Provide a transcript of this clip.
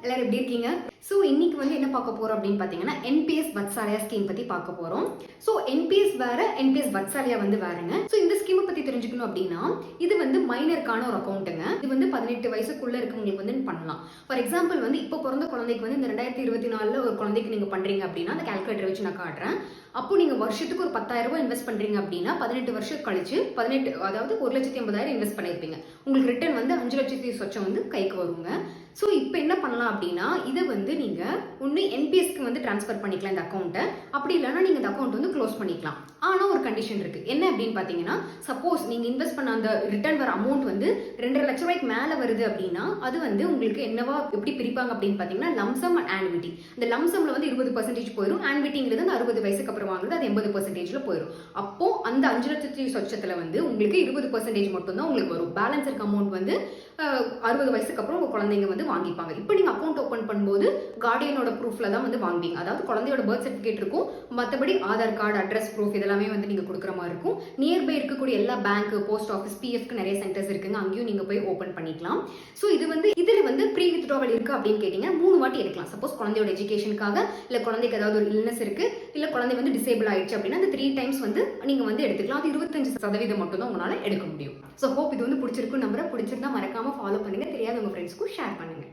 எல்லாரும் எப்படி இருக்கீங்க? ஸோ இன்னைக்கு வந்து என்ன பார்க்க போறோம் அப்படின்னு பார்த்தீங்கன்னா என்பிஎஸ் வத்சாலயா ஸ்கீம் பத்தி பார்க்க போறோம். ஸோ என்பிஎஸ் வேற, என்பிஎஸ் வத்சாலயா வந்து வேறங்க. ஸோ இந்த ஸ்கீமை பத்தி தெரிஞ்சுக்கணும் அப்படின்னா இது வந்து மைனருக்கான ஒரு அக்கௌண்ட்டுங்க. இது வந்து 18 வயசுக்குள்ள இருக்கவங்களுக்கு வந்து பண்ணலாம். ஃபார் எக்ஸாம்பிள் வந்து இப்போ பிறந்த குழந்தைக்கு வந்து இந்த 2024 ஒரு குழந்தைக்கு நீங்க பண்றீங்க அப்படின்னா அந்த கால்குலேட்டர் வச்சு நான் காட்டுறேன். அப்போ நீங்க வருஷத்துக்கு ஒரு 10,000 ரூபாய் இன்வெஸ்ட் பண்றீங்க அப்படின்னா 18 வருஷம் கழிச்சு 18 அதாவது 1,80,000 இன்வெஸ்ட் பண்ணிருப்பீங்க. உங்களுக்கு ரிட்டர்ன் வந்து 5 லட்சத்தி சொச்சம் வந்து கைக்கு வருங்க. ஸோ இப்போ என்ன பண்ணலாம் அப்படின்னா இதை வந்து நீங்க ஒன்று என்பிஎஸ்க்கு வந்து டிரான்ஸ்ஃபர் பண்ணிக்கலாம் இந்த அக்கௌண்ட்டை. அப்படி இல்லைன்னா நீங்க இந்த அக்கௌண்ட் வந்து க்ளோஸ் பண்ணிக்கலாம். ஆனால் ஒரு கண்டிஷன் இருக்கு. என்ன அப்படின்னு பார்த்தீங்கன்னா சப்போஸ் நீங்க இன்வெஸ்ட் பண்ண அந்த ரிட்டர்ன் வர அமௌண்ட் வந்து 2.5 லட்சம் ரூபாய்க்கு மேலே வருது அப்படின்னா அது வந்து உங்களுக்கு என்னவா எப்படி பிரிப்பாங்க அப்படின்னு பார்த்தீங்கன்னா லம்சம் அண்ட் ஆன்விட்டி. இந்த லம்சம்ல வந்து 20% போயிடும். ஆன்விட்டிங்கிறது அந்த 60 வயசுக்கு அப்புறம் வாங்குறது அது 80%ல போயிடும். அப்போ அந்த 5 லட்சத்தி சொச்சத்துல வந்து உங்களுக்கு 20% மட்டும் தான் உங்களுக்கு வரும். பேலன்ஸ் இருக்க அமௌண்ட் வந்து 60 வயசுக்கு அப்புறம் உங்க குழந்தைங்க வந்து வாங்கிப்பாங்க. இப்போ நீங்க அக்கௌண்ட் ஓபன் பண்ணும்போது கார்டியனோட ப்ரூஃப்ல தான் வந்து வாங்குவீங்க. அதாவது குழந்தையோட பர்த் சர்டிஃபிகேட் இருக்கும், மற்றபடி ஆதார் கார்டு, அட்ரஸ் ப்ரூஃப் இதெல்லாமே வந்து நீங்க கொடுக்குற மாதிரி இருக்கும். நியர்பை இருக்கக்கூடிய எல்லா பேங்க், போஸ்ட் ஆஃபீஸ், பிஎஃப்க்கு நிறைய சென்டர்ஸ் இருக்குங்க, அங்கேயும் நீங்க போய் ஓபன் பண்ணிக்கலாம். ஸோ இது வந்து இதுல வந்து ப்ரீ வித்ட்ராவல் இருக்கு அப்படின்னு கேட்டீங்கன்னா 3 வாட்டி எடுக்கலாம். சப்போஸ் குழந்தையோட எஜுகேஷனுக்காக, இல்ல குழந்தைக்கு ஏதாவது ஒரு இல்னஸ் இருக்கு, இல்ல குழந்தை வந்து டிசேபிள் ஆயிடுச்சு அப்படின்னா அந்த 3 டைம்ஸ் வந்து நீங்க வந்து எடுத்துக்கலாம். அது 25% மட்டும் தான் உங்களால எடுக்க முடியும். ஸோ ஹோப் இது வந்து பிடிச்சிருக்கும் நம்புறேன். பிடிச்சிருந்தா மறக்காம ஃபாலோ பண்ணுங்க. தெரியாத உங்க ஃப்ரெண்ட்ஸ்க்கும் ஷேர் பண்ணுங்க.